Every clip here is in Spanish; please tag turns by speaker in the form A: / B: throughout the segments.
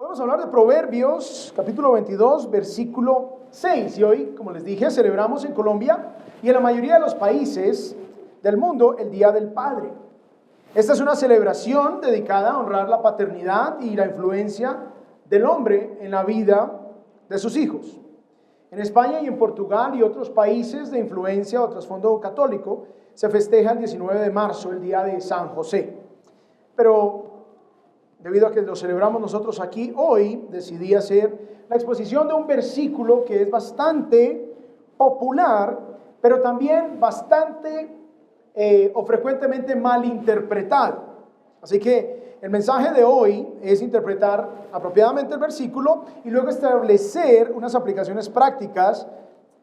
A: Vamos a hablar de Proverbios, capítulo 22, versículo 6. Y hoy, como les dije, celebramos en Colombia y en la mayoría de los países del mundo el Día del Padre. Esta es una celebración dedicada a honrar la paternidad y la influencia del hombre en la vida de sus hijos. En España y en Portugal y otros países de influencia o trasfondo católico se festeja el 19 de marzo, el Día de San José. Pero debido a que lo celebramos nosotros aquí, hoy decidí hacer la exposición de un versículo que es bastante popular, pero también bastante o frecuentemente mal interpretado. Así que el mensaje de hoy es interpretar apropiadamente el versículo y luego establecer unas aplicaciones prácticas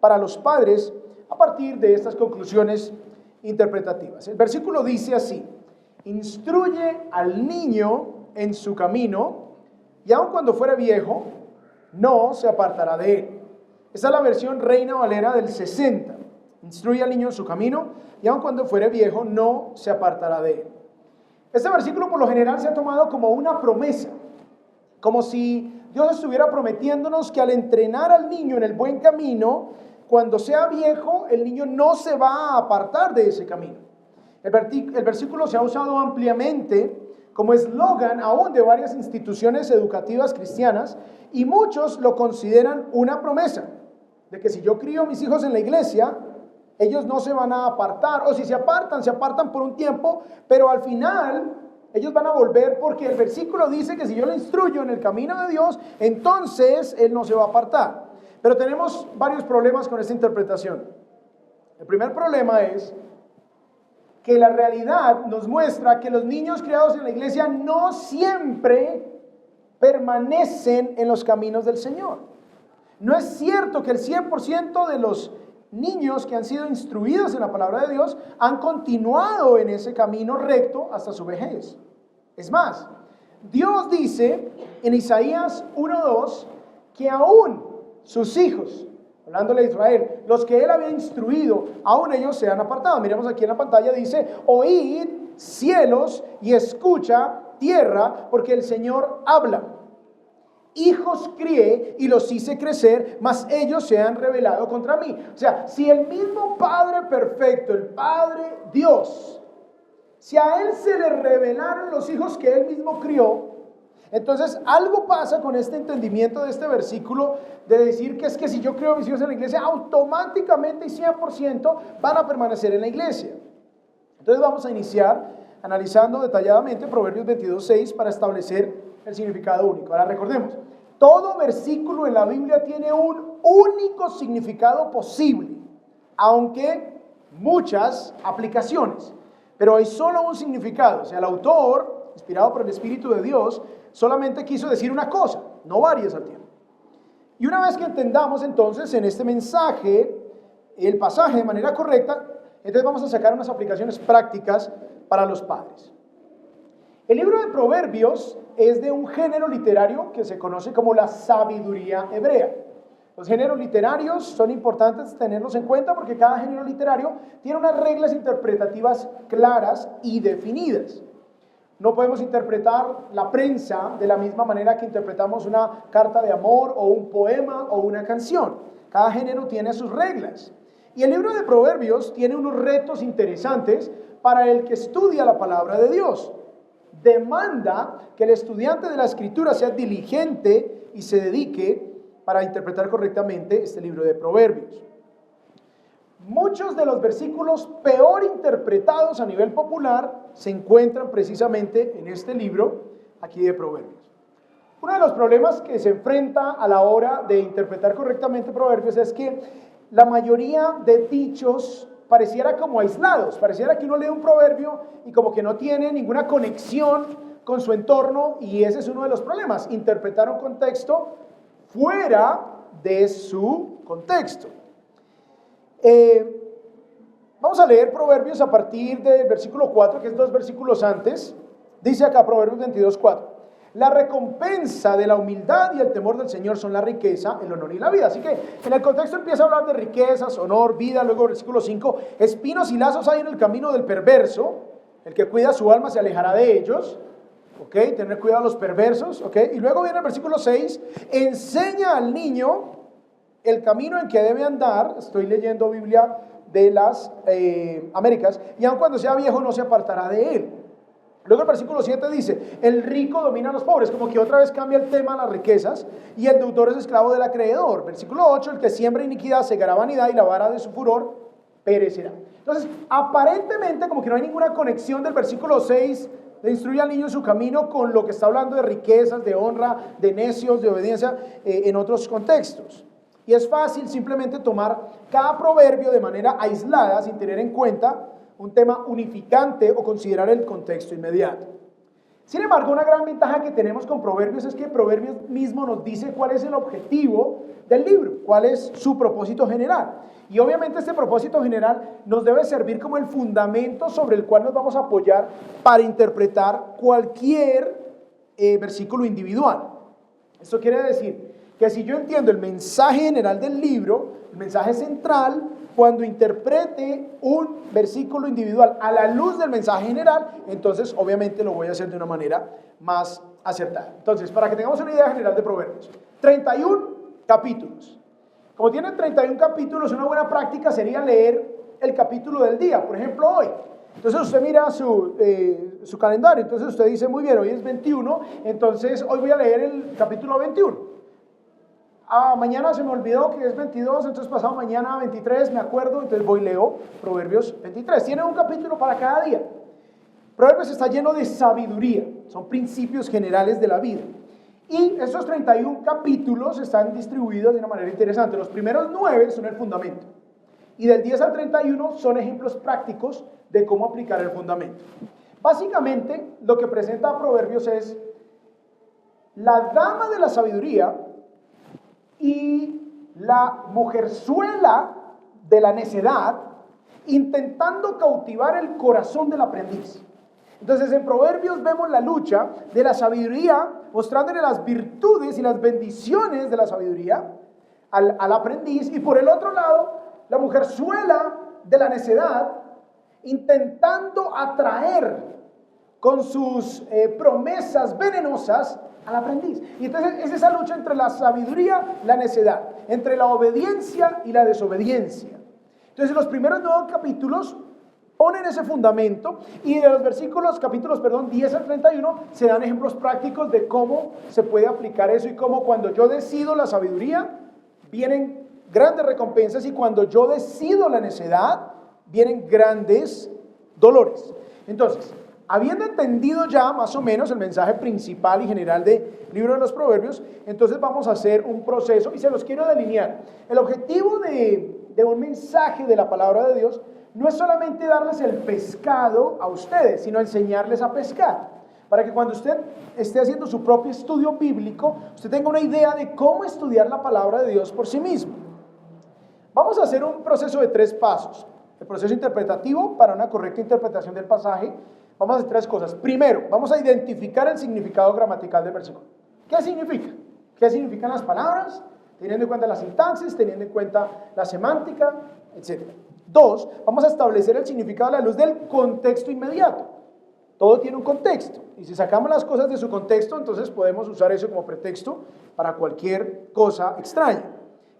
A: para los padres a partir de estas conclusiones interpretativas. El versículo dice así: instruye al niño en su camino, y aun cuando fuera viejo, no se apartará de él. Esta es la versión Reina Valera del 60. Instruye al niño en su camino, y aun cuando fuere viejo, no se apartará de él. Este versículo por lo general se ha tomado como una promesa, como si Dios estuviera prometiéndonos que al entrenar al niño en el buen camino, cuando sea viejo, el niño no se va a apartar de ese camino. El versículo se ha usado ampliamente como eslogan aún de varias instituciones educativas cristianas, y muchos lo consideran una promesa de que si yo crío a mis hijos en la iglesia, ellos no se van a apartar, o si se apartan por un tiempo, pero al final ellos van a volver, porque el versículo dice que si yo le instruyo en el camino de Dios, entonces él no se va a apartar. Pero tenemos varios problemas con esta interpretación. El primer problema es que la realidad nos muestra que los niños criados en la iglesia no siempre permanecen en los caminos del Señor. No es cierto que el 100% de los niños que han sido instruidos en la palabra de Dios han continuado en ese camino recto hasta su vejez. Es más, Dios dice en Isaías 1:2 que aún sus hijos, hablándole a Israel, los que él había instruido, aún ellos se han apartado. Miremos aquí en la pantalla, dice: oíd cielos y escucha tierra, porque el Señor habla. Hijos crié y los hice crecer, mas ellos se han rebelado contra mí. O sea, si el mismo Padre perfecto, el Padre Dios, si a él se le revelaron los hijos que él mismo crió, entonces algo pasa con este entendimiento de este versículo, de decir que es que si yo crío a mis hijos en la iglesia, automáticamente y 100% van a permanecer en la iglesia. Entonces vamos a iniciar analizando detalladamente Proverbios 22:6 para establecer el significado único. Ahora recordemos, todo versículo en la Biblia tiene un único significado posible, aunque muchas aplicaciones, pero hay solo un significado. O sea, el autor, inspirado por el Espíritu de Dios, solamente quiso decir una cosa, no varias al tiempo. Y una vez que entendamos entonces en este mensaje el pasaje de manera correcta, entonces vamos a sacar unas aplicaciones prácticas para los padres. El libro de Proverbios es de un género literario que se conoce como la sabiduría hebrea. Los géneros literarios son importantes tenerlos en cuenta porque cada género literario tiene unas reglas interpretativas claras y definidas. No podemos interpretar la prensa de la misma manera que interpretamos una carta de amor o un poema o una canción. Cada género tiene sus reglas. Y el libro de Proverbios tiene unos retos interesantes para el que estudia la palabra de Dios. Demanda que el estudiante de la Escritura sea diligente y se dedique para interpretar correctamente este libro de Proverbios. Muchos de los versículos peor interpretados a nivel popular se encuentran precisamente en este libro aquí de Proverbios. Uno de los problemas que se enfrenta a la hora de interpretar correctamente Proverbios es que la mayoría de dichos pareciera como aislados, pareciera que uno lee un proverbio y como que no tiene ninguna conexión con su entorno, y ese es uno de los problemas, interpretar un contexto fuera de su contexto. Vamos a leer Proverbios a partir del versículo 4, que es 2 versículos antes. Dice acá Proverbios 22:4: la recompensa de la humildad y el temor del Señor son la riqueza, el honor y la vida. Así que en el contexto empieza a hablar de riquezas, honor, vida. Luego versículo 5: espinos y lazos hay en el camino del perverso, el que cuida su alma se alejará de ellos. ¿ok? Tener cuidado de los perversos, ¿ok? Y luego viene el versículo 6, enseña al niño el camino en que debe andar. Estoy leyendo Biblia de las Américas, y aun cuando sea viejo no se apartará de él. Luego el versículo 7 dice, el rico domina a los pobres, como que otra vez cambia el tema de las riquezas, y el deudor es esclavo del acreedor. Versículo 8, el que siembra iniquidad segará vanidad, y la vara de su furor perecerá. Entonces, aparentemente como que no hay ninguna conexión del versículo 6, de instruye al niño en su camino, con lo que está hablando de riquezas, de honra, de necios, de obediencia, en otros contextos. Y es fácil simplemente tomar cada proverbio de manera aislada, sin tener en cuenta un tema unificante o considerar el contexto inmediato. Sin embargo, una gran ventaja que tenemos con Proverbios es que Proverbios mismo nos dice cuál es el objetivo del libro, cuál es su propósito general. Y obviamente este propósito general nos debe servir como el fundamento sobre el cual nos vamos a apoyar para interpretar cualquier versículo individual. Esto quiere decir que si yo entiendo el mensaje general del libro, el mensaje central, cuando interprete un versículo individual a la luz del mensaje general, entonces obviamente lo voy a hacer de una manera más acertada. Entonces, para que tengamos una idea general de Proverbios, 31 capítulos. Como tienen 31 capítulos, una buena práctica sería leer el capítulo del día, por ejemplo hoy. Entonces usted mira su calendario, entonces usted dice, muy bien, hoy es 21, entonces hoy voy a leer el capítulo 21. Mañana se me olvidó que es 22, entonces pasado mañana 23, me acuerdo, entonces voy y leo Proverbios 23. Tiene un capítulo para cada día. Proverbios está lleno de sabiduría, son principios generales de la vida. Y esos 31 capítulos están distribuidos de una manera interesante. Los primeros 9 son el fundamento. Y del 10 al 31 son ejemplos prácticos de cómo aplicar el fundamento. Básicamente, lo que presenta Proverbios es la dama de la sabiduría y la mujerzuela de la necedad intentando cautivar el corazón del aprendiz. Entonces en Proverbios vemos la lucha de la sabiduría, mostrándole las virtudes y las bendiciones de la sabiduría al aprendiz, y por el otro lado la mujerzuela de la necedad intentando atraer con sus promesas venenosas al aprendiz. Y entonces es esa lucha entre la sabiduría y la necedad, entre la obediencia y la desobediencia. Entonces los primeros 9 capítulos ponen ese fundamento, y de los capítulos 10 al 31 se dan ejemplos prácticos de cómo se puede aplicar eso, y cómo cuando yo decido la sabiduría vienen grandes recompensas, y cuando yo decido la necedad vienen grandes dolores. Entonces, habiendo entendido ya más o menos el mensaje principal y general del libro de los Proverbios, entonces vamos a hacer un proceso y se los quiero delinear. El objetivo de un mensaje de la palabra de Dios no es solamente darles el pescado a ustedes, sino enseñarles a pescar, para que cuando usted esté haciendo su propio estudio bíblico, usted tenga una idea de cómo estudiar la palabra de Dios por sí mismo. Vamos a hacer un proceso de 3 pasos. El proceso interpretativo para una correcta interpretación del pasaje. Vamos a hacer 3 cosas. Primero, vamos a identificar el significado gramatical del versículo. ¿Qué significa? ¿Qué significan las palabras? Teniendo en cuenta la sintaxis, teniendo en cuenta la semántica, etc. 2, vamos a establecer el significado a la luz del contexto inmediato. Todo tiene un contexto, y si sacamos las cosas de su contexto, entonces podemos usar eso como pretexto para cualquier cosa extraña.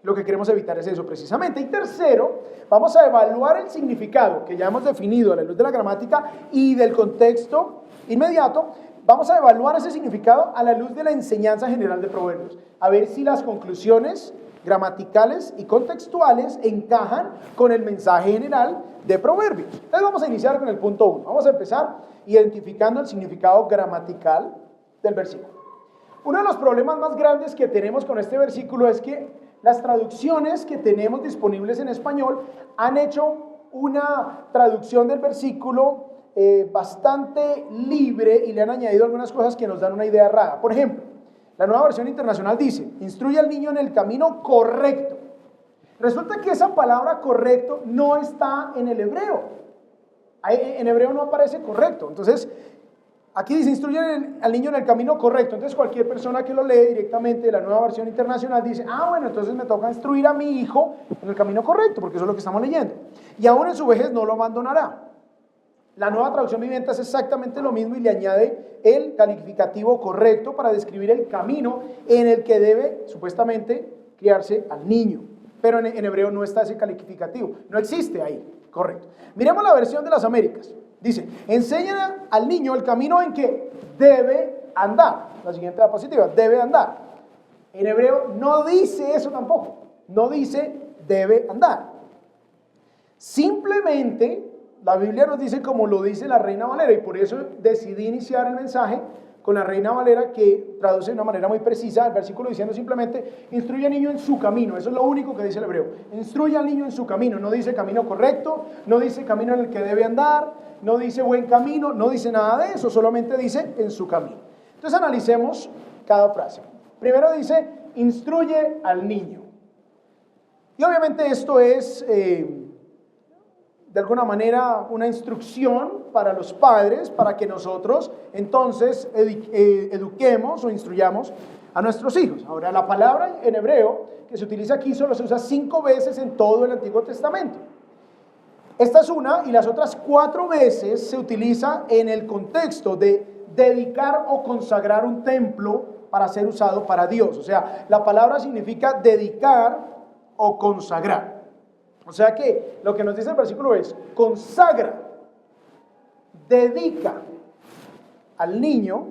A: Lo que queremos evitar es eso precisamente. Y tercero, vamos a evaluar el significado que ya hemos definido a la luz de la gramática y del contexto inmediato. Vamos a evaluar ese significado a la luz de la enseñanza general de Proverbios, a ver si las conclusiones gramaticales y contextuales encajan con el mensaje general de Proverbios. Entonces vamos a iniciar con el punto 1. Vamos a empezar identificando el significado gramatical del versículo. Uno de los problemas más grandes que tenemos con este versículo es que las traducciones que tenemos disponibles en español han hecho una traducción del versículo bastante libre, y le han añadido algunas cosas que nos dan una idea rara. Por ejemplo, la Nueva Versión Internacional dice, instruye al niño en el camino correcto. Resulta que esa palabra correcto no está en el hebreo. En hebreo no aparece correcto. Entonces, aquí dice, instruye al niño en el camino correcto. Entonces, cualquier persona que lo lee directamente de la Nueva Versión Internacional dice, bueno, entonces me toca instruir a mi hijo en el camino correcto, porque eso es lo que estamos leyendo. Y aún en su vejez no lo abandonará. La Nueva Traducción Viviente hace exactamente lo mismo y le añade el calificativo correcto para describir el camino en el que debe supuestamente criarse al niño. Pero en hebreo no está ese calificativo, no existe ahí, correcto. Miremos la versión de las Américas. Dice, enseña al niño el camino en que debe andar. La siguiente diapositiva, debe andar. En hebreo no dice eso tampoco, no dice debe andar. Simplemente la Biblia nos dice como lo dice la Reina Valera, y por eso decidí iniciar el mensaje con la Reina Valera, que traduce de una manera muy precisa el versículo diciendo simplemente instruye al niño en su camino. Eso es lo único que dice el hebreo, instruye al niño en su camino. No dice camino correcto, no dice camino en el que debe andar, no dice buen camino, no dice nada de eso, solamente dice en su camino. Entonces analicemos cada frase. Primero dice instruye al niño, y obviamente esto es de alguna manera una instrucción para los padres, para que nosotros entonces eduquemos o instruyamos a nuestros hijos. Ahora, la palabra en hebreo que se utiliza aquí solo se usa 5 veces en todo el Antiguo Testamento. Esta es una, y las otras 4 veces se utiliza en el contexto de dedicar o consagrar un templo para ser usado para Dios. O sea, la palabra significa dedicar o consagrar. O sea que lo que nos dice el versículo es, consagra, dedica al niño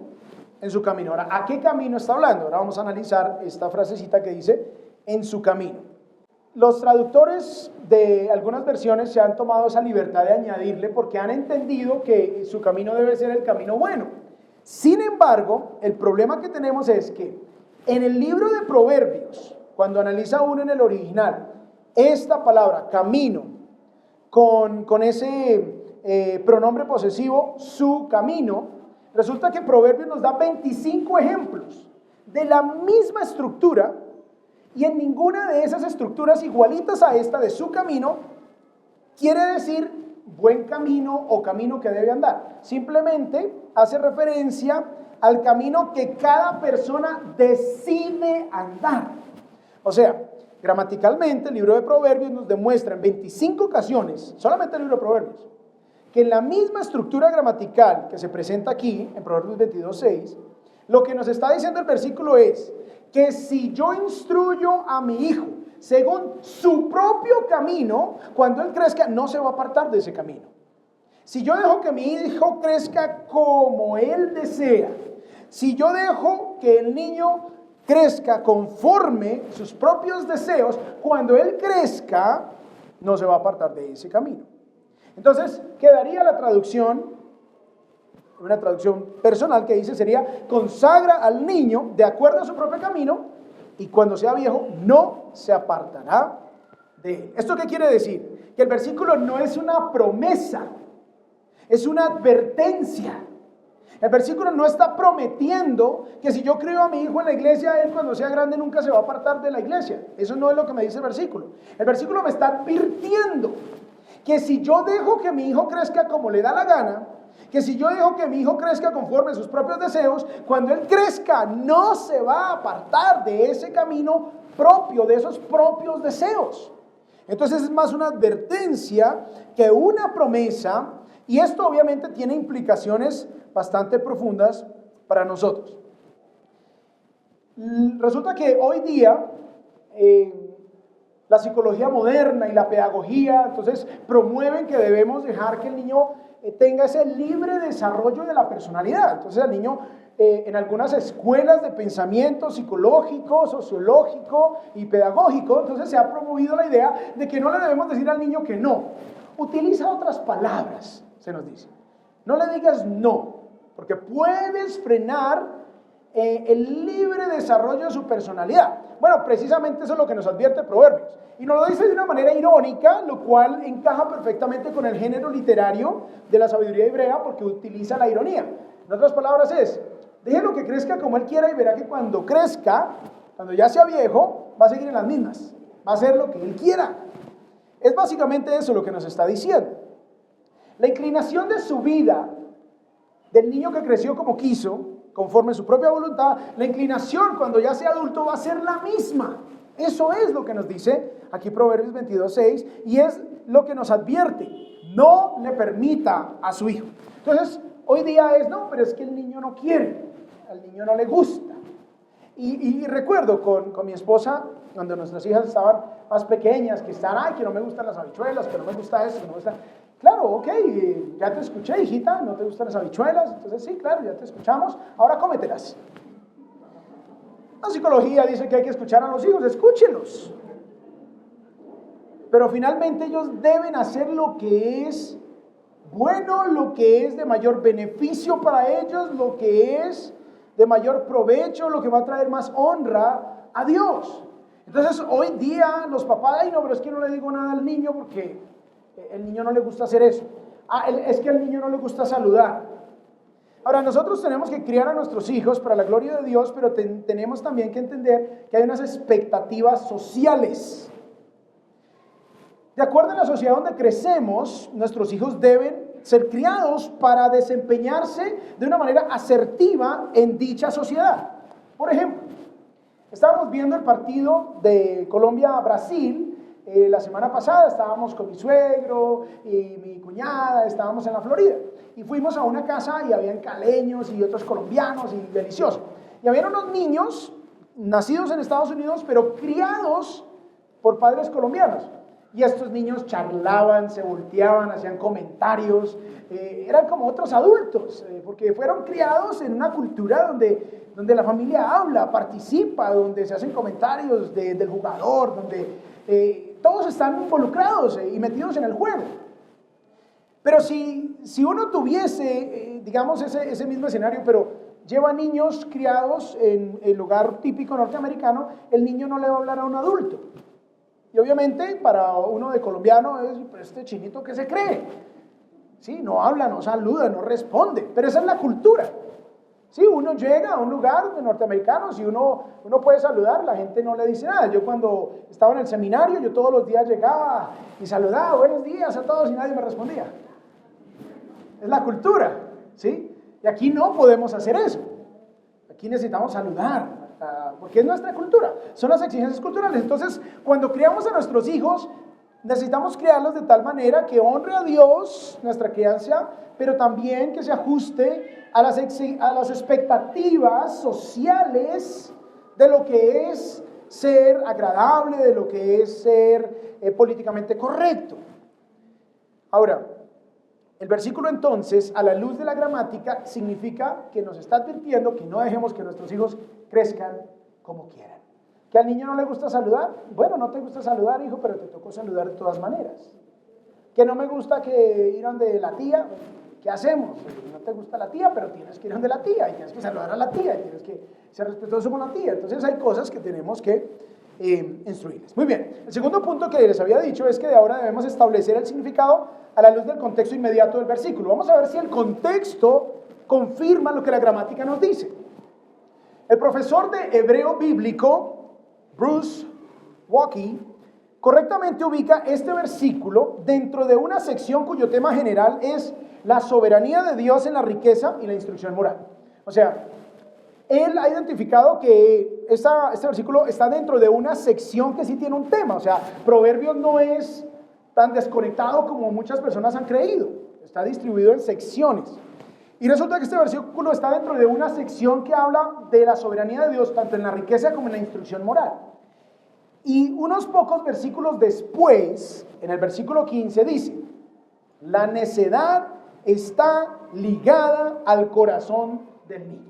A: en su camino. Ahora, ¿a qué camino está hablando? Ahora vamos a analizar esta frasecita que dice, en su camino. Los traductores de algunas versiones se han tomado esa libertad de añadirle porque han entendido que su camino debe ser el camino bueno. Sin embargo, el problema que tenemos es que en el libro de Proverbios, cuando analiza uno en el original, esta palabra, camino, con ese pronombre posesivo, su camino, resulta que Proverbios nos da 25 ejemplos de la misma estructura, y en ninguna de esas estructuras igualitas a esta de su camino quiere decir buen camino o camino que debe andar. Simplemente hace referencia al camino que cada persona decide andar. O sea, gramaticalmente, el libro de Proverbios nos demuestra en 25 ocasiones, solamente el libro de Proverbios, que en la misma estructura gramatical que se presenta aquí, en Proverbios 22:6, lo que nos está diciendo el versículo es que si yo instruyo a mi hijo según su propio camino, cuando él crezca no se va a apartar de ese camino. Si yo dejo que mi hijo crezca como él desea, si yo dejo que el niño crezca conforme sus propios deseos, cuando él crezca, no se va a apartar de ese camino. Entonces, quedaría la traducción, una traducción personal que dice sería, consagra al niño de acuerdo a su propio camino, y cuando sea viejo no se apartará de él. ¿Esto qué quiere decir? Que el versículo no es una promesa, es una advertencia. El versículo no está prometiendo que si yo crío a mi hijo en la iglesia, él cuando sea grande nunca se va a apartar de la iglesia. Eso no es lo que me dice el versículo. El versículo me está advirtiendo que si yo dejo que mi hijo crezca como le da la gana, que si yo dejo que mi hijo crezca conforme a sus propios deseos, cuando él crezca no se va a apartar de ese camino propio, de esos propios deseos. Entonces es más una advertencia que una promesa, y esto obviamente tiene implicaciones bastante profundas para nosotros. Resulta que hoy día la psicología moderna y la pedagogía entonces promueven que debemos dejar que el niño tenga ese libre desarrollo de la personalidad. Entonces el niño en algunas escuelas de pensamiento psicológico, sociológico y pedagógico, entonces se ha promovido la idea de que no le debemos decir al niño que no. Utiliza otras palabras, se nos dice. No le digas no, porque puedes frenar el libre desarrollo de su personalidad. Bueno, precisamente eso es lo que nos advierte Proverbios. Y nos lo dice de una manera irónica, lo cual encaja perfectamente con el género literario de la sabiduría hebrea, porque utiliza la ironía. En otras palabras es, déjelo que crezca como él quiera y verá que cuando crezca, cuando ya sea viejo, va a seguir en las mismas. Va a hacer lo que él quiera. Es básicamente eso lo que nos está diciendo. La inclinación de su vida, del niño que creció como quiso, conforme a su propia voluntad, la inclinación cuando ya sea adulto va a ser la misma. Eso es lo que nos dice aquí Proverbios 22:6, y es lo que nos advierte: no le permita a su hijo. Entonces, hoy día es, no, pero es que el niño no quiere, al niño no le gusta. Y recuerdo con mi esposa, cuando nuestras hijas estaban más pequeñas, que están, ay, que no me gustan las habichuelas, que no me gusta esto, que no me gusta... Claro, ok, ya te escuché, hijita, ¿no te gustan las habichuelas? Entonces sí, claro, ya te escuchamos, ahora cómetelas. La psicología dice que hay que escuchar a los hijos, escúchenlos. Pero finalmente ellos deben hacer lo que es bueno, lo que es de mayor beneficio para ellos, lo que es de mayor provecho, lo que va a traer más honra a Dios. Entonces hoy día los papás, ay no, pero es que no le digo nada al niño porque el niño no le gusta hacer eso. Es que al niño no le gusta saludar. Ahora, nosotros tenemos que criar a nuestros hijos para la gloria de Dios, pero tenemos también que entender que hay unas expectativas sociales. De acuerdo a la sociedad donde crecemos, nuestros hijos deben ser criados para desempeñarse de una manera asertiva en dicha sociedad. Por ejemplo, estábamos viendo el partido de Colombia-Brasil la semana pasada. Estábamos con mi suegro y mi cuñada, estábamos en la Florida y fuimos a una casa y habían caleños y otros colombianos y delicioso. Y habían unos niños nacidos en Estados Unidos pero criados por padres colombianos. Y estos niños charlaban, se volteaban, hacían comentarios, eran como otros adultos, porque fueron criados en una cultura donde la familia habla, participa, donde se hacen comentarios del jugador, donde todos están involucrados y metidos en el juego. Pero si uno tuviese, digamos, ese mismo escenario, pero lleva niños criados en el hogar típico norteamericano, el niño no le va a hablar a un adulto. Y obviamente para uno de colombiano es, pues este chinito que se cree, ¿sí? No habla, no saluda, no responde, pero esa es la cultura. Sí, uno llega a un lugar de norteamericanos y uno puede saludar, la gente no le dice nada. Yo cuando estaba en el seminario, yo todos los días llegaba y saludaba, buenos días a todos, y nadie me respondía. Es la cultura, ¿sí? Y aquí no podemos hacer eso. Aquí necesitamos saludar, porque es nuestra cultura, son las exigencias culturales. Entonces, cuando criamos a nuestros hijos, necesitamos criarlos de tal manera que honre a Dios nuestra crianza, pero también que se ajuste a las expectativas sociales de lo que es ser agradable, de lo que es ser políticamente correcto. Ahora, el versículo entonces, a la luz de la gramática, significa que nos está advirtiendo que no dejemos que nuestros hijos crezcan como quieran. ¿Que al niño no le gusta saludar? Bueno, no te gusta saludar, hijo, pero te tocó saludar de todas maneras. ¿Que no me gusta que ir donde la tía? ¿Qué hacemos? No te gusta la tía, pero tienes que ir donde la tía, y tienes que saludar a la tía, y tienes que ser respetuoso con la tía. Entonces hay cosas que tenemos que instruirles. Muy bien, el segundo punto que les había dicho es que de ahora debemos establecer el significado a la luz del contexto inmediato del versículo. Vamos a ver si el contexto confirma lo que la gramática nos dice. El profesor de hebreo bíblico, Bruce Walkie, correctamente ubica este versículo dentro de una sección cuyo tema general es la soberanía de Dios en la riqueza y la instrucción moral. O sea, él ha identificado que este versículo está dentro de una sección que sí tiene un tema. O sea, Proverbios no es tan desconectado como muchas personas han creído. Está distribuido en secciones. Y resulta que este versículo está dentro de una sección que habla de la soberanía de Dios, tanto en la riqueza como en la instrucción moral. Y unos pocos versículos después, en el versículo 15, dice: la necedad está ligada al corazón del niño.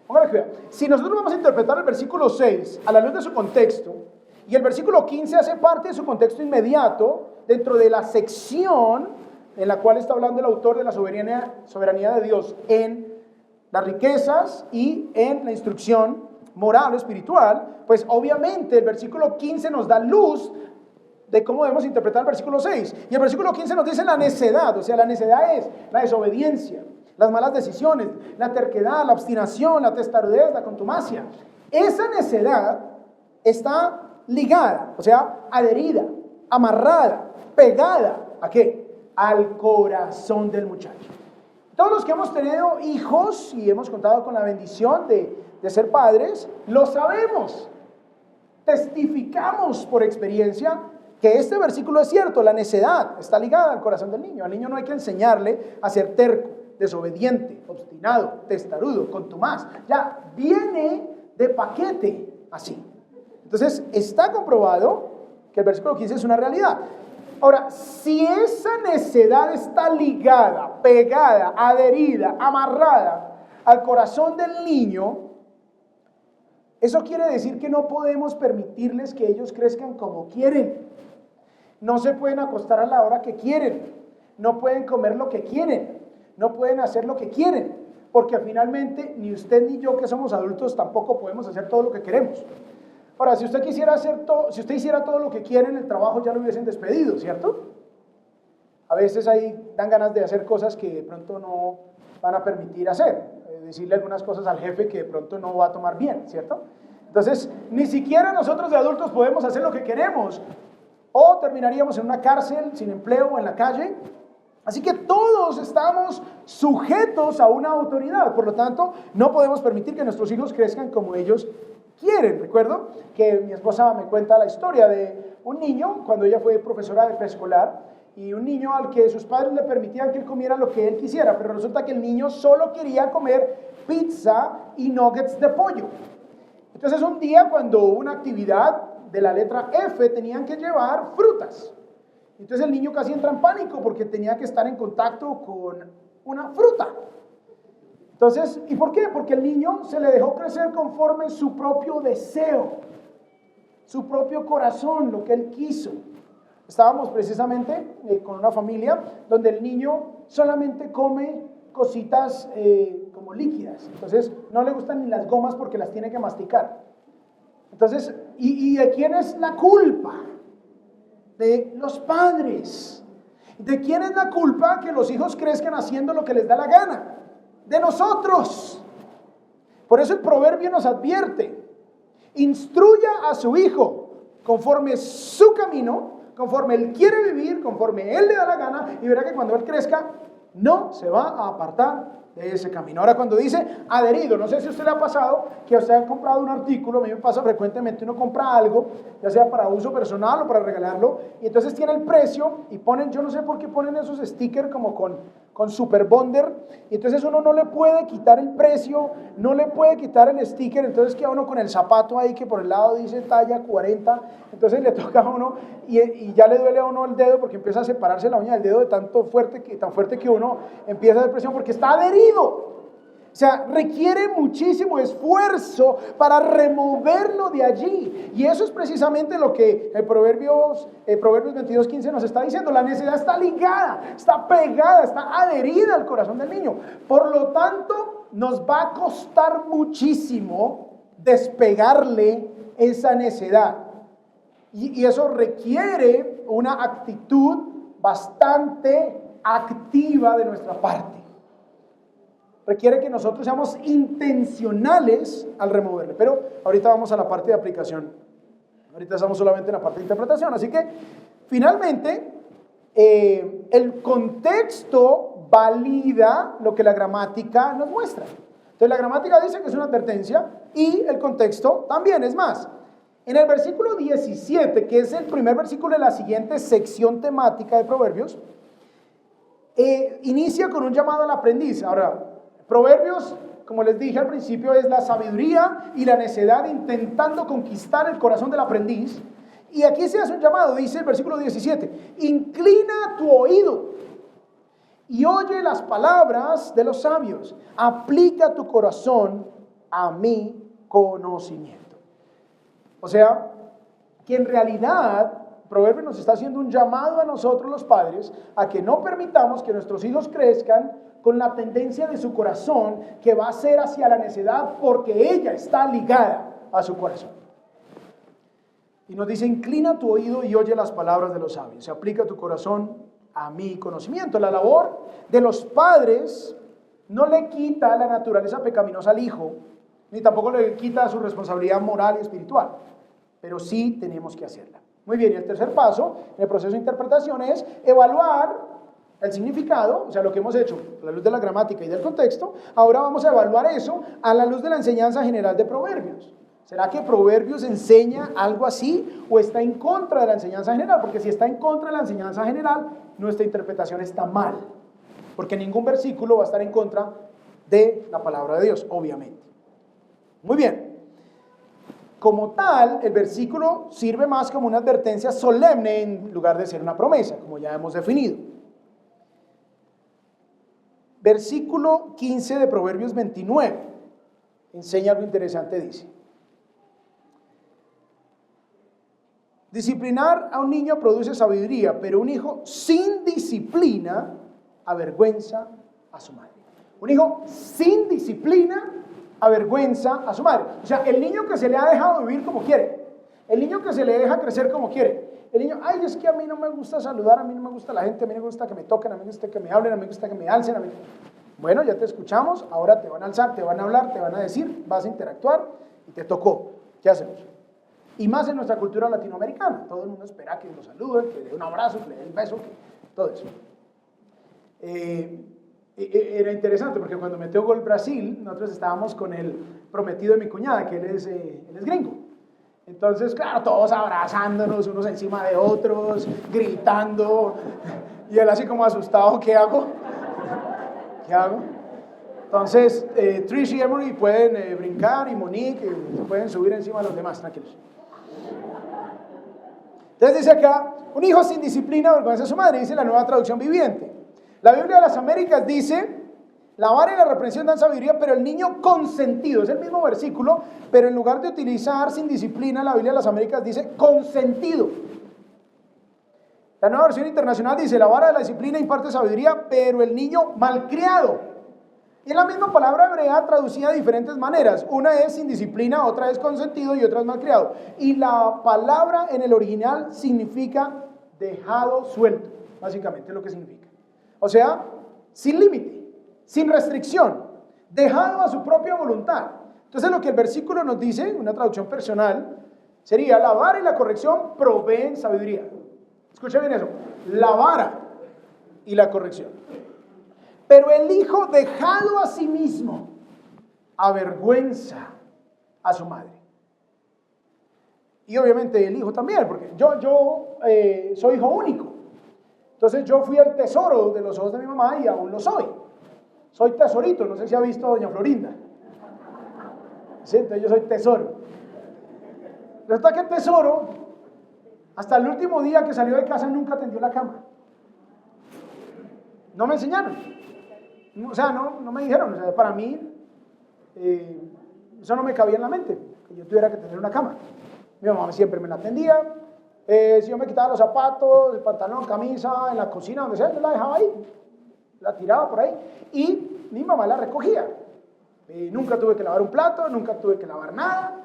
A: Póngale cuidado. Si nosotros vamos a interpretar el versículo 6 a la luz de su contexto, y el versículo 15 hace parte de su contexto inmediato, dentro de la sección en la cual está hablando el autor de la soberanía de Dios en las riquezas y en la instrucción moral o espiritual, pues obviamente el versículo 15 nos da luz de cómo debemos interpretar el versículo 6. Y el versículo 15 nos dice la necedad, o sea, la necedad es la desobediencia, las malas decisiones, la terquedad, la obstinación, la testarudez, la contumacia. Esa necedad está ligada, o sea, adherida, amarrada, pegada, ¿a qué? Al corazón del muchacho. Todos los que hemos tenido hijos y hemos contado con la bendición de ser padres, lo sabemos. Testificamos por experiencia que este versículo es cierto, la necedad está ligada al corazón del niño. Al niño no hay que enseñarle a ser terco, desobediente, obstinado, testarudo, contumaz. Ya viene de paquete así. Entonces está comprobado que el versículo 15 es una realidad. Ahora, si esa necedad está ligada, pegada, adherida, amarrada al corazón del niño, eso quiere decir que no podemos permitirles que ellos crezcan como quieren. No se pueden acostar a la hora que quieren, no pueden comer lo que quieren, no pueden hacer lo que quieren, porque finalmente ni usted ni yo, que somos adultos, tampoco podemos hacer todo lo que queremos. Ahora, si usted quisiera hacer todo, si usted hiciera todo lo que quiere en el trabajo, ya lo hubiesen despedido, ¿cierto? A veces ahí dan ganas de hacer cosas que de pronto no van a permitir hacer, decirle algunas cosas al jefe que de pronto no va a tomar bien, ¿cierto? Entonces, ni siquiera nosotros de adultos podemos hacer lo que queremos, o terminaríamos en una cárcel, sin empleo o en la calle. Así que todos estamos sujetos a una autoridad, por lo tanto, no podemos permitir que nuestros hijos crezcan como ellos quieren. Recuerdo que mi esposa me cuenta la historia de un niño, cuando ella fue profesora de preescolar, y un niño al que sus padres le permitían que él comiera lo que él quisiera, pero resulta que el niño solo quería comer pizza y nuggets de pollo. Entonces un día, cuando hubo una actividad de la letra F, tenían que llevar frutas. Entonces el niño casi entra en pánico porque tenía que estar en contacto con una fruta. Entonces, ¿y por qué? Porque el niño se le dejó crecer conforme su propio deseo, su propio corazón, lo que él quiso. Estábamos precisamente con una familia donde el niño solamente come cositas como líquidas. Entonces, no le gustan ni las gomas porque las tiene que masticar. Entonces, ¿y de quién es la culpa? De los padres. ¿De quién es la culpa que los hijos crezcan haciendo lo que les da la gana? De nosotros. Por eso el proverbio nos advierte: instruya a su hijo conforme su camino, conforme él quiere vivir, conforme él le da la gana, y verá que cuando él crezca no se va a apartar de ese camino. Ahora, cuando dice adherido, no sé si a usted le ha pasado que usted ha comprado un artículo. A mí me pasa frecuentemente, uno compra algo, ya sea para uso personal o para regalarlo, y entonces tiene el precio y ponen, yo no sé por qué ponen esos stickers como con Super Bonder, y entonces uno no le puede quitar el precio, no le puede quitar el sticker, entonces queda uno con el zapato ahí que por el lado dice talla 40, entonces le toca a uno y ya le duele a uno el dedo porque empieza a separarse la uña del dedo de tan fuerte que uno empieza a hacer presión porque está adherido. O sea, requiere muchísimo esfuerzo para removerlo de allí. Y eso es precisamente lo que el Proverbios 22:15 nos está diciendo. La necedad está ligada, está pegada, está adherida al corazón del niño. Por lo tanto, nos va a costar muchísimo despegarle esa necedad. Y eso requiere una actitud bastante activa de nuestra parte. Requiere que nosotros seamos intencionales al removerle. Pero ahorita vamos a la parte de aplicación. Ahorita estamos solamente en la parte de interpretación. Así que, finalmente, el contexto valida lo que la gramática nos muestra. Entonces, la gramática dice que es una advertencia y el contexto también. Es más, en el versículo 17, que es el primer versículo de la siguiente sección temática de Proverbios, inicia con un llamado al aprendiz. Ahora, Proverbios, como les dije al principio, es la sabiduría y la necedad intentando conquistar el corazón del aprendiz. Y aquí se hace un llamado, dice el versículo 17: inclina tu oído y oye las palabras de los sabios, aplica tu corazón a mi conocimiento. O sea, que en realidad Proverbios nos está haciendo un llamado a nosotros los padres a que no permitamos que nuestros hijos crezcan con la tendencia de su corazón que va a ser hacia la necedad, porque ella está ligada a su corazón. Y nos dice: inclina tu oído y oye las palabras de los sabios, se aplica tu corazón a mi conocimiento. La labor de los padres no le quita la naturaleza pecaminosa al hijo, ni tampoco le quita su responsabilidad moral y espiritual, pero sí tenemos que hacerla. Muy bien, y el tercer paso en el proceso de interpretación es evaluar el significado, o sea, lo que hemos hecho a la luz de la gramática y del contexto. Ahora vamos a evaluar eso a la luz de la enseñanza general de Proverbios. ¿Será que Proverbios enseña algo así o está en contra de la enseñanza general? Porque si está en contra de la enseñanza general, nuestra interpretación está mal. Porque ningún versículo va a estar en contra de la palabra de Dios, obviamente. Muy bien. Como tal, el versículo sirve más como una advertencia solemne en lugar de ser una promesa, como ya hemos definido. Versículo 15 de Proverbios 29 enseña algo interesante, dice: disciplinar a un niño produce sabiduría, pero un hijo sin disciplina avergüenza a su madre. Un hijo sin disciplina avergüenza a su madre. O sea, el niño que se le ha dejado vivir como quiere, el niño que se le deja crecer como quiere, el niño, ay, es que a mí no me gusta saludar, a mí no me gusta la gente, a mí no me gusta que me toquen, a mí no me gusta que me hablen, a mí no me gusta que me alcen, a mí... Bueno, ya te escuchamos, ahora te van a alzar, te van a hablar, te van a decir, vas a interactuar y te tocó. ¿Qué hacemos? Y más en nuestra cultura latinoamericana, todo el mundo espera que lo saluden, que le dé un abrazo, que le dé un beso, todo eso. Era interesante porque cuando metió gol Brasil, nosotros estábamos con el prometido de mi cuñada, que él es gringo. Entonces, claro, todos abrazándonos unos encima de otros, gritando, y él así como asustado, ¿qué hago? ¿Qué hago? Entonces, Trish y Emery pueden brincar, y Monique pueden subir encima de los demás, tranquilos. Entonces dice acá, un hijo sin disciplina avergüenza a su madre, dice la Nueva Traducción Viviente. La Biblia de las Américas dice, la vara y la reprensión dan sabiduría, pero el niño consentido, es el mismo versículo, pero en lugar de utilizar sin disciplina, la Biblia de las Américas dice consentido. La Nueva Versión Internacional dice, la vara de la disciplina imparte sabiduría, pero el niño malcriado. Y es la misma palabra hebrea traducida de diferentes maneras. Una es sin disciplina, otra es consentido y otra es malcriado. Y la palabra en el original significa dejado suelto, básicamente es lo que significa. O sea, sin límite, sin restricción, dejado a su propia voluntad. Entonces lo que el versículo nos dice, una traducción personal, sería la vara y la corrección proveen sabiduría. Escucha bien eso, la vara y la corrección. Pero el hijo dejado a sí mismo avergüenza a su madre. Y obviamente el hijo también, porque yo soy hijo único. Entonces yo fui el tesoro de los ojos de mi mamá y aún lo soy. Soy tesorito, no sé si ha visto a doña Florinda. Sí, entonces yo soy tesoro. Resulta que el tesoro, hasta el último día que salió de casa, nunca tendió la cama. No me enseñaron. O sea, no me dijeron. O sea, para mí, eso no me cabía en la mente, que yo tuviera que tener una cama. Mi mamá siempre me la tendía. Si yo me quitaba los zapatos, el pantalón, camisa, en la cocina, donde sea, yo la dejaba ahí. La tiraba por ahí. Y mi mamá la recogía. Nunca tuve que lavar un plato, nunca tuve que lavar nada.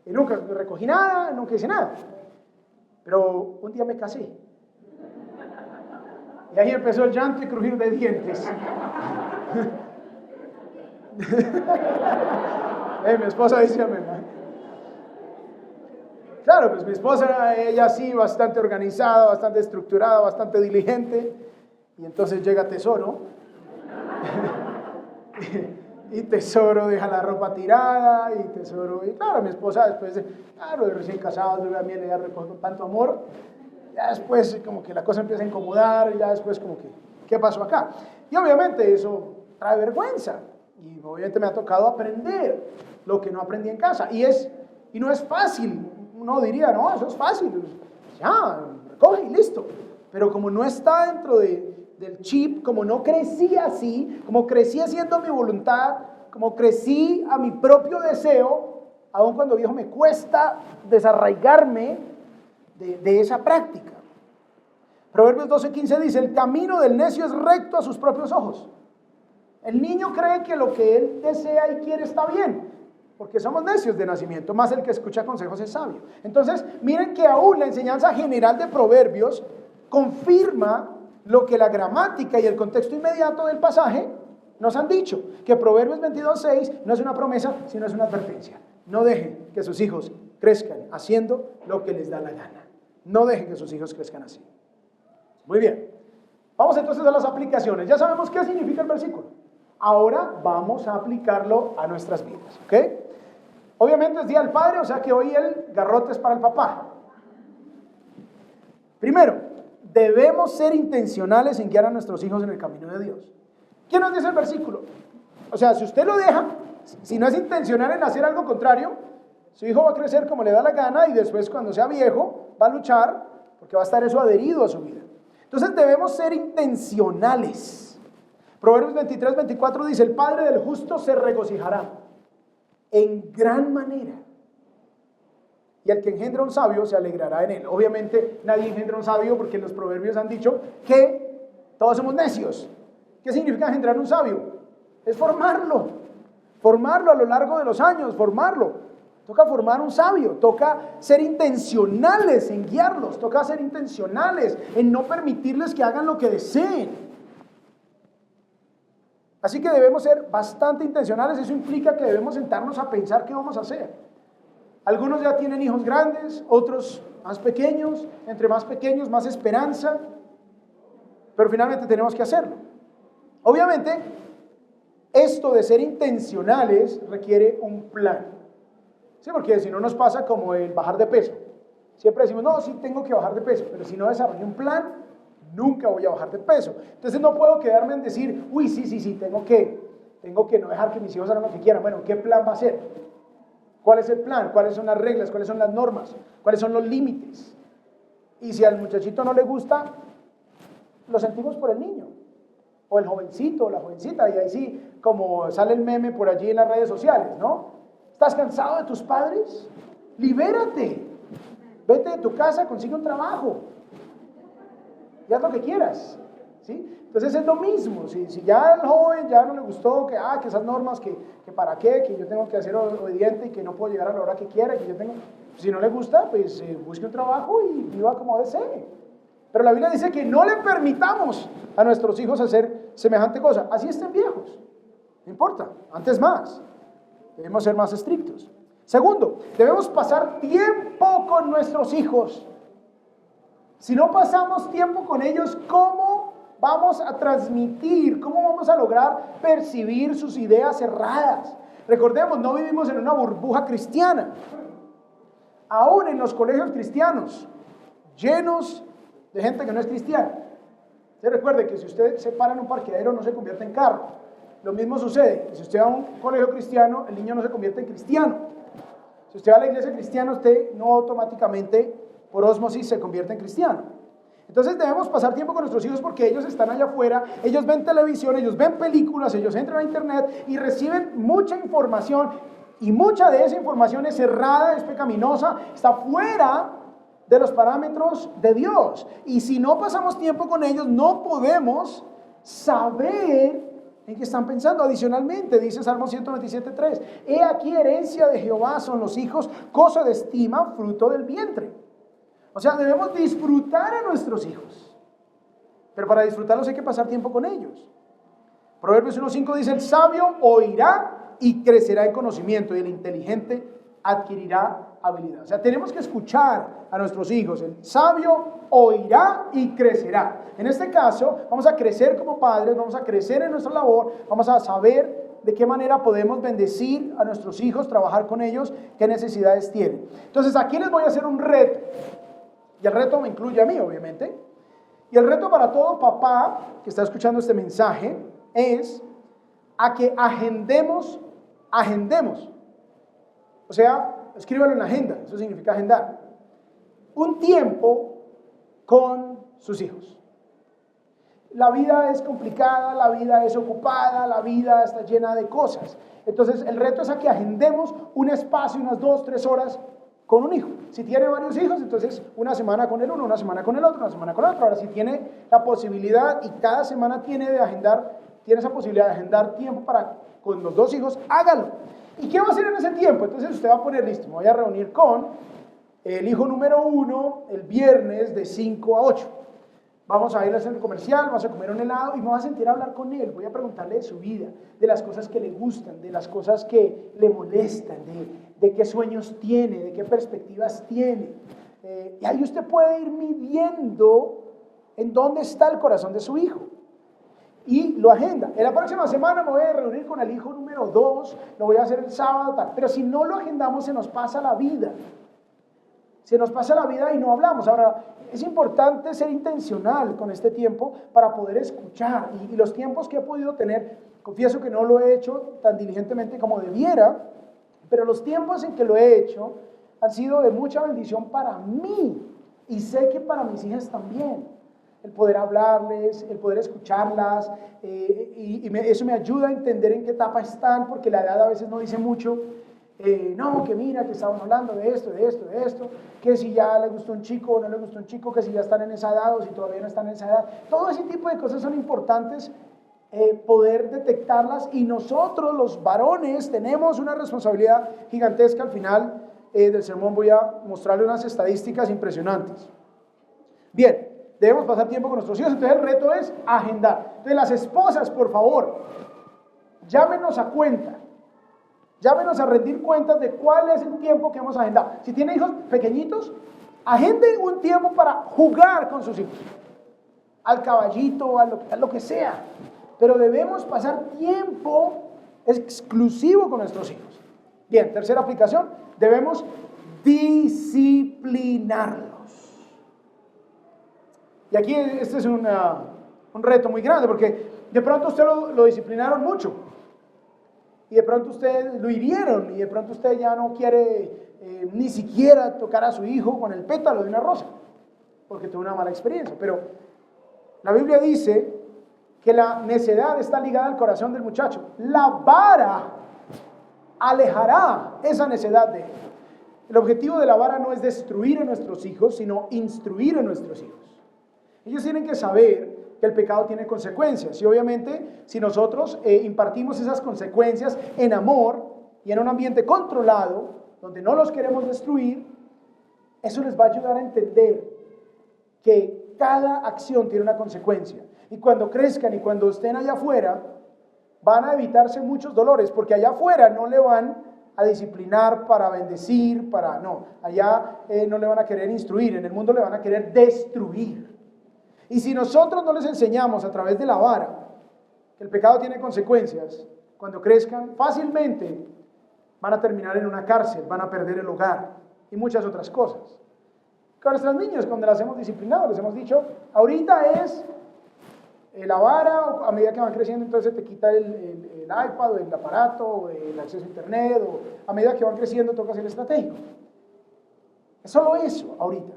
A: Nunca recogí nada, nunca hice nada. Pero un día me casé. Y ahí empezó el llanto y crujir de dientes. Mi esposa dice amén. Claro, pues mi esposa, ella sí, bastante organizada, bastante estructurada, bastante diligente. Y entonces llega Tesoro. Y Tesoro deja la ropa tirada. Y Tesoro, y claro, mi esposa después de recién casados, de a mí le recoge con tanto amor. Ya después como que la cosa empieza a incomodar. Y ya después como que, ¿qué pasó acá? Y obviamente eso trae vergüenza. Y obviamente me ha tocado aprender lo que no aprendí en casa. Y no es fácil. Uno diría, no, eso es fácil. Ya, recoge y listo. Pero como no está dentro del chip, como no crecí así, como crecí haciendo mi voluntad, como crecí a mi propio deseo, aun cuando viejo me cuesta desarraigarme de esa práctica. Proverbios 12:15 dice, el camino del necio es recto a sus propios ojos. El niño cree que lo que él desea y quiere está bien, porque somos necios de nacimiento, más el que escucha consejos es sabio. Entonces, miren que aún la enseñanza general de Proverbios confirma lo que la gramática y el contexto inmediato del pasaje nos han dicho, que Proverbios 22:6 no es una promesa, sino es una advertencia. No dejen que sus hijos crezcan haciendo lo que les da la gana. No dejen que sus hijos crezcan así. Muy bien. Vamos entonces a las aplicaciones. Ya sabemos qué significa el versículo. Ahora vamos a aplicarlo a nuestras vidas, ¿ok? Obviamente es Día del Padre, o sea que hoy el garrote es para el papá. Primero, debemos ser intencionales en guiar a nuestros hijos en el camino de Dios. ¿Qué nos dice el versículo? O sea, si usted lo deja, si no es intencional en hacer algo contrario, su hijo va a crecer como le da la gana y después cuando sea viejo va a luchar porque va a estar eso adherido a su vida. Entonces debemos ser intencionales. Proverbios 23-24 dice, el padre del justo se regocijará en gran manera. Y el que engendra un sabio se alegrará en él. Obviamente nadie engendra un sabio porque los proverbios han dicho que todos somos necios. ¿Qué significa engendrar un sabio? Es formarlo a lo largo de los años, formarlo. Toca formar un sabio, toca ser intencionales en guiarlos, toca ser intencionales en no permitirles que hagan lo que deseen. Así que debemos ser bastante intencionales, eso implica que debemos sentarnos a pensar qué vamos a hacer. Algunos ya tienen hijos grandes, otros más pequeños, entre más pequeños más esperanza, pero finalmente tenemos que hacerlo. Obviamente, esto de ser intencionales requiere un plan. Sí, porque si no nos pasa como el bajar de peso. Siempre decimos, no, sí tengo que bajar de peso, pero si no desarrollo un plan, nunca voy a bajar de peso. Entonces no puedo quedarme en decir, uy, sí, tengo que no dejar que mis hijos hagan lo que quieran. Bueno, ¿qué plan va a ser? ¿Cuál es el plan? ¿Cuáles son las reglas? ¿Cuáles son las normas? ¿Cuáles son los límites? Y si al muchachito no le gusta, lo sentimos por el niño, o el jovencito, o la jovencita, y ahí sí, como sale el meme por allí en las redes sociales, ¿no? ¿Estás cansado de tus padres? Libérate. Vete de tu casa, consigue un trabajo. Y haz lo que quieras. ¿Sí? Entonces es lo mismo. Si ya el joven ya no le gustó que esas normas, que para qué, que yo tengo que ser obediente y que no puedo llegar a la hora que quiera, que yo tengo, si no le gusta, pues busque un trabajo y viva como desee. Pero la Biblia dice que no le permitamos a nuestros hijos hacer semejante cosa. Así estén viejos. No importa, antes más. Debemos ser más estrictos. Segundo, debemos pasar tiempo con nuestros hijos. Si no pasamos tiempo con ellos, ¿cómo vamos a transmitir? ¿Cómo vamos a lograr percibir sus ideas erradas? Recordemos, no vivimos en una burbuja cristiana. Aún en los colegios cristianos, llenos de gente que no es cristiana. Se recuerde que si usted se para en un parqueadero, no se convierte en carro. Lo mismo sucede, si usted va a un colegio cristiano, el niño no se convierte en cristiano. Si usted va a la iglesia cristiana, usted no automáticamente, por ósmosis, se convierte en cristiano. Entonces debemos pasar tiempo con nuestros hijos porque ellos están allá afuera, ellos ven televisión, ellos ven películas, ellos entran a internet y reciben mucha información, y mucha de esa información es errada, es pecaminosa, está fuera de los parámetros de Dios. Y si no pasamos tiempo con ellos, no podemos saber en qué están pensando. Adicionalmente, dice Salmo 127:3, he aquí herencia de Jehová son los hijos, cosa de estima, fruto del vientre. O sea, debemos disfrutar a nuestros hijos, pero para disfrutarlos hay que pasar tiempo con ellos. Proverbios 1:5 dice, el sabio oirá y crecerá en conocimiento, y el inteligente adquirirá habilidad. O sea, tenemos que escuchar a nuestros hijos. El sabio oirá y crecerá. En este caso, vamos a crecer como padres, vamos a crecer en nuestra labor, vamos a saber de qué manera podemos bendecir a nuestros hijos, trabajar con ellos, qué necesidades tienen. Entonces, aquí les voy a hacer un reto. Y el reto me incluye a mí, obviamente. Y el reto para todo papá que está escuchando este mensaje es a que agendemos. O sea, escríbalo en la agenda, eso significa agendar. Un tiempo con sus hijos. La vida es complicada, la vida es ocupada, la vida está llena de cosas. Entonces, el reto es a que agendemos un espacio, unas 2-3 horas con un hijo. Si tiene varios hijos, entonces una semana con el uno, una semana con el otro, una semana con el otro. Ahora, si tiene la posibilidad y cada semana tiene esa posibilidad de agendar tiempo con los 2 hijos, hágalo. ¿Y qué va a hacer en ese tiempo? Entonces usted va a poner, listo, me voy a reunir con el hijo número 1 el viernes de 5 a 8. Vamos a ir al centro comercial, vamos a comer un helado y me voy a sentir a hablar con él. Voy a preguntarle de su vida, de las cosas que le gustan, de las cosas que le molestan, de qué sueños tiene, de qué perspectivas tiene. Y ahí usted puede ir midiendo en dónde está el corazón de su hijo. y lo agenda. En la próxima semana me voy a reunir con el hijo número 2, lo voy a hacer el sábado, tal. Pero si no lo agendamos, se nos pasa la vida. Se nos pasa la vida y no hablamos. Ahora, es importante ser intencional con este tiempo para poder escuchar. Y los tiempos que he podido tener, confieso que no lo he hecho tan diligentemente como debiera, pero los tiempos en que lo he hecho han sido de mucha bendición para mí. Y sé que para mis hijas también. El poder hablarles, el poder escucharlas, eso me ayuda a entender en qué etapa están, porque la edad a veces no dice mucho. No, que mira, que estamos hablando de esto, que si ya le gustó un chico o no le gustó un chico, que si ya están en esa edad o si todavía no están en esa edad. Todo ese tipo de cosas son importantes, poder detectarlas, y nosotros los varones tenemos una responsabilidad gigantesca. Al final del sermón voy a mostrarle unas estadísticas impresionantes. Bien, debemos pasar tiempo con nuestros hijos, entonces el reto es agendar. Entonces las esposas, por favor, llámenos a cuenta. Llámenos a rendir cuentas de cuál es el tiempo que hemos agendado. Si tiene hijos pequeñitos, agenden un tiempo para jugar con sus hijos. Al caballito, a lo que sea. Pero debemos pasar tiempo exclusivo con nuestros hijos. Bien, tercera aplicación, debemos disciplinarlos. Y aquí este es un reto muy grande, porque de pronto usted lo disciplinaron mucho. Y de pronto usted lo hirieron, y de pronto usted ya no quiere ni siquiera tocar a su hijo con el pétalo de una rosa, porque tuvo una mala experiencia. Pero la Biblia dice que la necedad está ligada al corazón del muchacho. La vara alejará esa necedad de él. El objetivo de la vara no es destruir a nuestros hijos, sino instruir a nuestros hijos. Ellos tienen que saber que el pecado tiene consecuencias, y obviamente si nosotros impartimos esas consecuencias en amor y en un ambiente controlado, donde no los queremos destruir, eso les va a ayudar a entender que cada acción tiene una consecuencia. Y cuando crezcan y cuando estén allá afuera, van a evitarse muchos dolores, porque allá afuera no le van a disciplinar para bendecir, allá no le van a querer instruir, en el mundo le van a querer destruir. Y si nosotros no les enseñamos a través de la vara que el pecado tiene consecuencias, cuando crezcan fácilmente van a terminar en una cárcel, van a perder el hogar y muchas otras cosas. Con nuestras niñas, cuando las hemos disciplinado, les hemos dicho, ahorita es la vara, a medida que van creciendo entonces te quita el iPad o el aparato o el acceso a internet, o a medida que van creciendo toca ser estratégico. Es solo eso ahorita.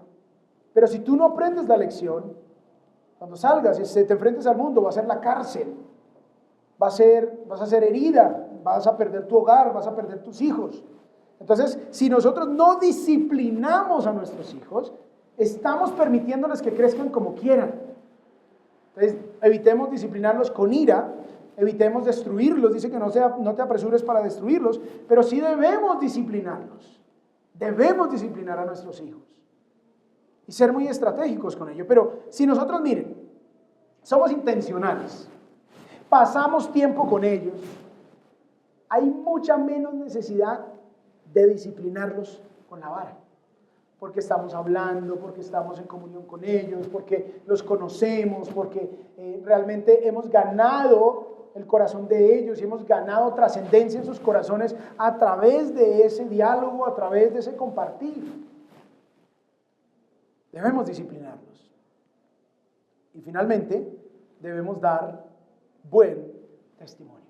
A: Pero si tú no aprendes la lección, cuando salgas y te enfrentes al mundo, va a ser la cárcel, vas a ser herida, vas a perder tu hogar, vas a perder tus hijos. Entonces, si nosotros no disciplinamos a nuestros hijos, estamos permitiéndoles que crezcan como quieran. Entonces, evitemos disciplinarlos con ira, evitemos destruirlos. Dice que no te apresures para destruirlos, pero sí debemos disciplinarlos. Debemos disciplinar a nuestros hijos y ser muy estratégicos con ello. Pero si nosotros, miren, somos intencionales, pasamos tiempo con ellos, hay mucha menos necesidad de disciplinarlos con la vara, porque estamos hablando, porque estamos en comunión con ellos, porque los conocemos, porque realmente hemos ganado el corazón de ellos y hemos ganado trascendencia en sus corazones a través de ese diálogo, a través de ese compartir. Debemos disciplinarlos. Y finalmente, debemos dar buen testimonio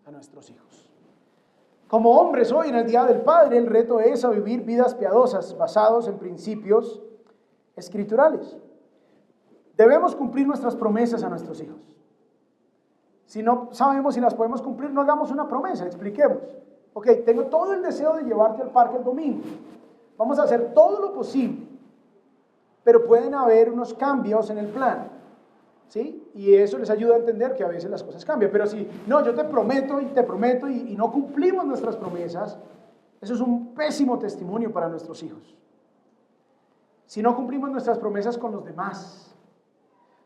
A: a nuestros hijos. Como hombres hoy en el Día del Padre, el reto es a vivir vidas piadosas basados en principios escriturales. Debemos cumplir nuestras promesas a nuestros hijos. Si no sabemos si las podemos cumplir, no hagamos una promesa, expliquemos. Ok, tengo todo el deseo de llevarte al parque el domingo. Vamos a hacer todo lo posible, pero pueden haber unos cambios en el plan, ¿sí? Y eso les ayuda a entender que a veces las cosas cambian. Pero si no, yo te prometo y no cumplimos nuestras promesas, eso es un pésimo testimonio para nuestros hijos. Si no cumplimos nuestras promesas con los demás,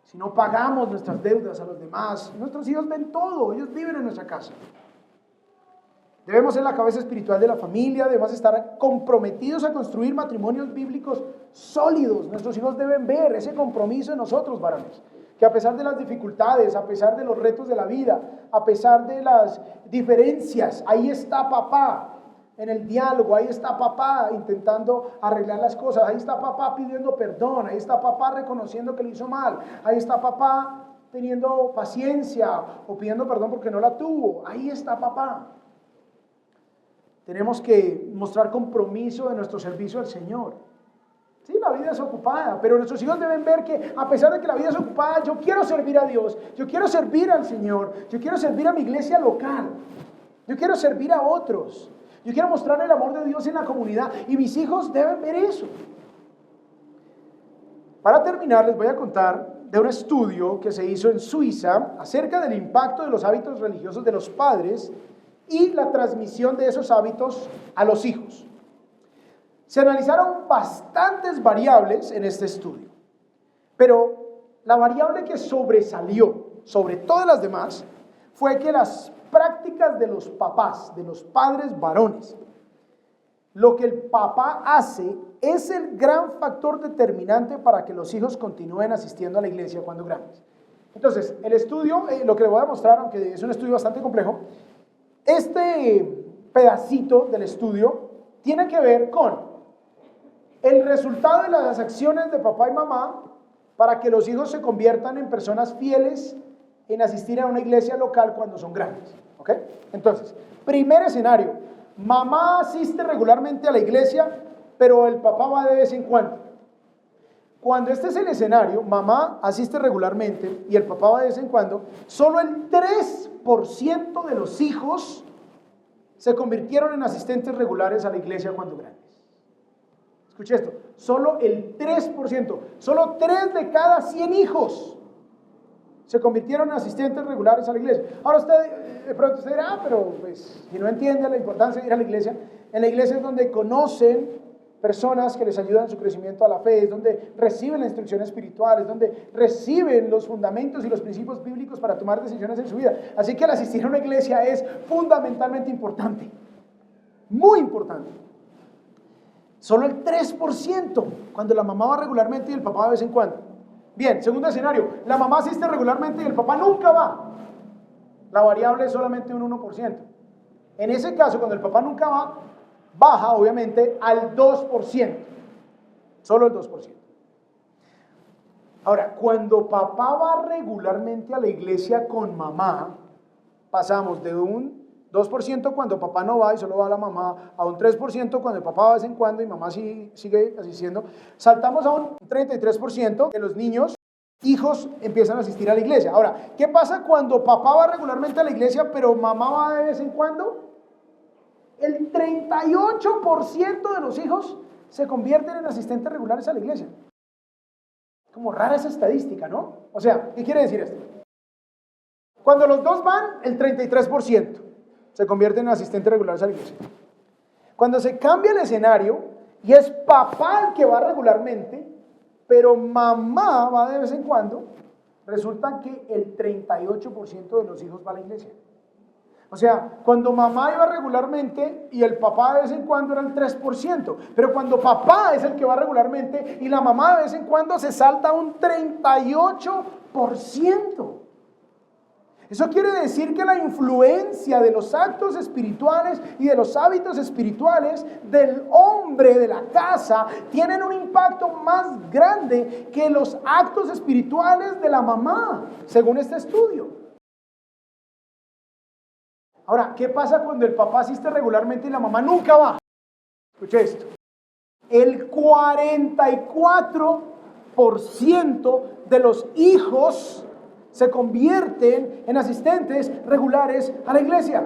A: si no pagamos nuestras deudas a los demás, nuestros hijos ven todo, ellos viven en nuestra casa. Debemos ser la cabeza espiritual de la familia, debemos estar comprometidos a construir matrimonios bíblicos sólidos. Nuestros hijos deben ver ese compromiso en nosotros, varones. que a pesar de las dificultades, a pesar de los retos de la vida, a pesar de las diferencias, ahí está papá en el diálogo, ahí está papá intentando arreglar las cosas, ahí está papá pidiendo perdón, ahí está papá reconociendo que le hizo mal, ahí está papá teniendo paciencia o pidiendo perdón porque no la tuvo, ahí está papá. Tenemos que mostrar compromiso de nuestro servicio al Señor. Sí, la vida es ocupada, pero nuestros hijos deben ver que a pesar de que la vida es ocupada, yo quiero servir a Dios, yo quiero servir al Señor, yo quiero servir a mi iglesia local, yo quiero servir a otros, yo quiero mostrar el amor de Dios en la comunidad y mis hijos deben ver eso. Para terminar, les voy a contar de un estudio que se hizo en Suiza acerca del impacto de los hábitos religiosos de los padres y la transmisión de esos hábitos a los hijos. Se analizaron bastantes variables en este estudio, pero la variable que sobresalió sobre todas las demás fue que las prácticas de los papás, de los padres varones, lo que el papá hace es el gran factor determinante para que los hijos continúen asistiendo a la iglesia cuando grandes. Entonces, el estudio, lo que les voy a mostrar, aunque es un estudio bastante complejo, este pedacito del estudio tiene que ver con el resultado de las acciones de papá y mamá para que los hijos se conviertan en personas fieles en asistir a una iglesia local cuando son grandes. ¿Ok? Entonces, primer escenario, mamá asiste regularmente a la iglesia, pero el papá va de vez en cuando. Cuando este es el escenario, mamá asiste regularmente y el papá va de vez en cuando, solo el 3% de los hijos se convirtieron en asistentes regulares a la iglesia cuando grandes. Escuche esto, solo el 3%, solo 3 de cada 100 hijos se convirtieron en asistentes regulares a la iglesia. Ahora usted, de pronto usted dirá, pero pues si no entiende la importancia de ir a la iglesia, en la iglesia es donde conocen personas que les ayudan en su crecimiento a la fe, es donde reciben la instrucción espiritual, es donde reciben los fundamentos y los principios bíblicos para tomar decisiones en su vida. Así que el asistir a una iglesia es fundamentalmente importante, muy importante. Solo el 3% cuando la mamá va regularmente y el papá de vez en cuando. Bien, segundo escenario, la mamá asiste regularmente y el papá nunca va. La variable es solamente un 1%. En ese caso, cuando el papá nunca va, baja obviamente al 2%. Solo el 2%. Ahora, cuando papá va regularmente a la iglesia con mamá, pasamos de un 2% cuando papá no va y solo va la mamá, a un 3% cuando el papá va de vez en cuando y mamá sigue asistiendo. Saltamos a un 33% de los niños, hijos, empiezan a asistir a la iglesia. Ahora, ¿qué pasa cuando papá va regularmente a la iglesia pero mamá va de vez en cuando? El 38% de los hijos se convierten en asistentes regulares a la iglesia. Como rara esa estadística, ¿no? O sea, ¿qué quiere decir esto? Cuando los dos van, el 33% se convierten en asistentes regulares a la iglesia. Cuando se cambia el escenario y es papá el que va regularmente, pero mamá va de vez en cuando, resulta que el 38% de los hijos va a la iglesia. O sea, cuando mamá iba regularmente y el papá de vez en cuando era el 3%, pero cuando papá es el que va regularmente y la mamá de vez en cuando se salta un 38%. Eso quiere decir que la influencia de los actos espirituales y de los hábitos espirituales del hombre de la casa tienen un impacto más grande que los actos espirituales de la mamá, según este estudio. Ahora, ¿qué pasa cuando el papá asiste regularmente y la mamá nunca va? Escuche esto. El 44% de los hijos se convierten en asistentes regulares a la iglesia.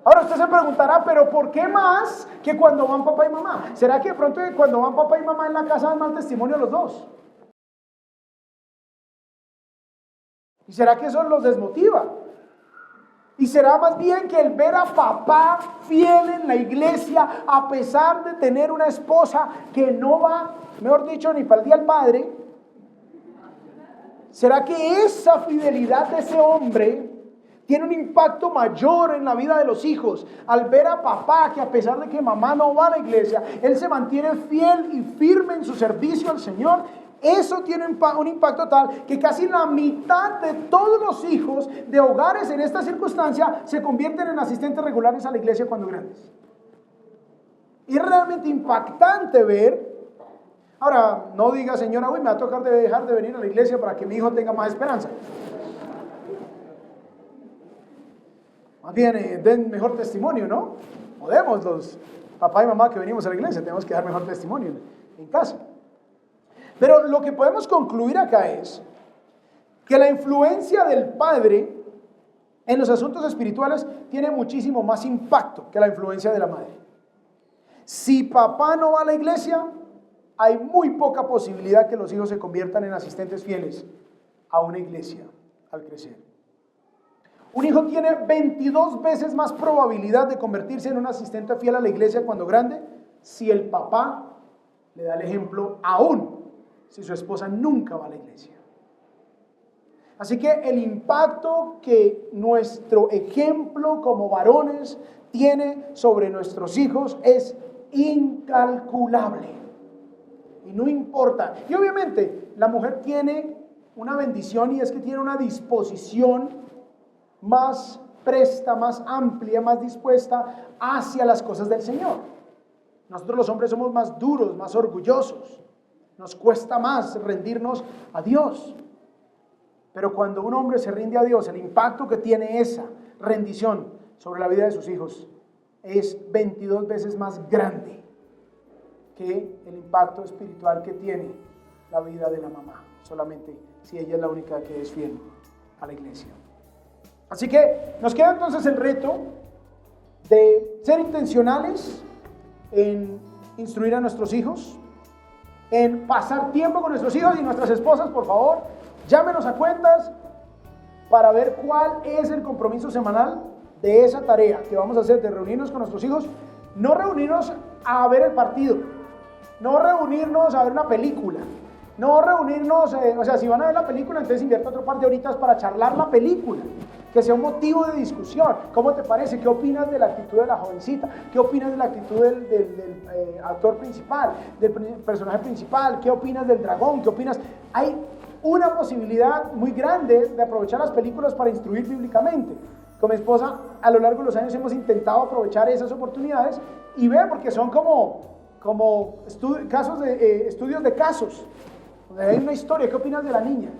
A: Ahora usted se preguntará, ¿pero por qué más que cuando van papá y mamá? ¿Será que de pronto cuando van papá y mamá en la casa dan mal testimonio los dos? ¿Y será que eso los desmotiva? ¿Y será más bien que el ver a papá fiel en la iglesia, a pesar de tener una esposa que no va, mejor dicho, ni para el día del padre? ¿Será que esa fidelidad de ese hombre tiene un impacto mayor en la vida de los hijos al ver a papá que a pesar de que mamá no va a la iglesia, él se mantiene fiel y firme en su servicio al Señor? Eso tiene un impacto tal que casi la mitad de todos los hijos de hogares en esta circunstancia se convierten en asistentes regulares a la iglesia cuando grandes. Y es realmente impactante ver. Ahora, no diga, señora, uy, me va a tocar dejar de venir a la iglesia para que mi hijo tenga más esperanza. Más bien, den mejor testimonio, ¿no? Podemos, los papá y mamá que venimos a la iglesia, tenemos que dar mejor testimonio en casa. Pero lo que podemos concluir acá es que la influencia del padre en los asuntos espirituales tiene muchísimo más impacto que la influencia de la madre. Si papá no va a la iglesia, hay muy poca posibilidad que los hijos se conviertan en asistentes fieles a una iglesia al crecer. Un hijo tiene 22 veces más probabilidad de convertirse en un asistente fiel a la iglesia cuando grande si el papá le da el ejemplo, aún si su esposa nunca va a la iglesia. Así que el impacto que nuestro ejemplo como varones tiene sobre nuestros hijos es incalculable. Y no importa. Y obviamente la mujer tiene una bendición, y es que tiene una disposición más presta, más amplia, más dispuesta hacia las cosas del Señor. Nosotros los hombres somos más duros, más orgullosos. Nos cuesta más rendirnos a Dios. Pero cuando un hombre se rinde a Dios, el impacto que tiene esa rendición sobre la vida de sus hijos es 22 veces más grande que el impacto espiritual que tiene la vida de la mamá, solamente si ella es la única que es fiel a la iglesia. Así que nos queda entonces el reto de ser intencionales en instruir a nuestros hijos, en pasar tiempo con nuestros hijos y nuestras esposas. Por favor, llámenos a cuentas para ver cuál es el compromiso semanal de esa tarea que vamos a hacer de reunirnos con nuestros hijos. No reunirnos a ver el partido, no reunirnos a ver una película, no reunirnos, si van a ver la película, entonces invierta otro par de horitas para charlar la película, que sea un motivo de discusión. ¿Cómo te parece? ¿Qué opinas de la actitud de la jovencita? ¿Qué opinas de la actitud del actor principal, del personaje principal? ¿Qué opinas del dragón? ¿Qué opinas? Hay una posibilidad muy grande de aprovechar las películas para instruir bíblicamente. Con mi esposa, a lo largo de los años hemos intentado aprovechar esas oportunidades y ver, porque son como estudios de casos, donde hay una historia. ¿Qué opinas de la niña?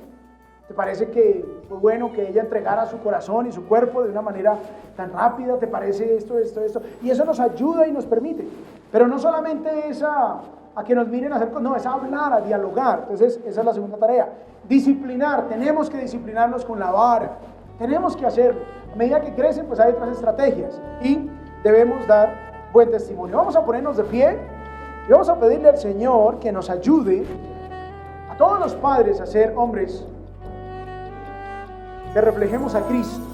A: ¿Te parece que fue bueno que ella entregara su corazón y su cuerpo de una manera tan rápida? ¿Te parece esto? Y eso nos ayuda y nos permite. Pero no solamente es a que nos miren a hacer cosas, no, es a hablar, a dialogar. Entonces, esa es la segunda tarea. Disciplinar, tenemos que disciplinarnos con la vara. Tenemos que hacerlo. A medida que crecen, pues hay otras estrategias. Y debemos dar buen testimonio. Vamos a ponernos de pie y vamos a pedirle al Señor que nos ayude a todos los padres a ser hombres que reflejemos a Cristo.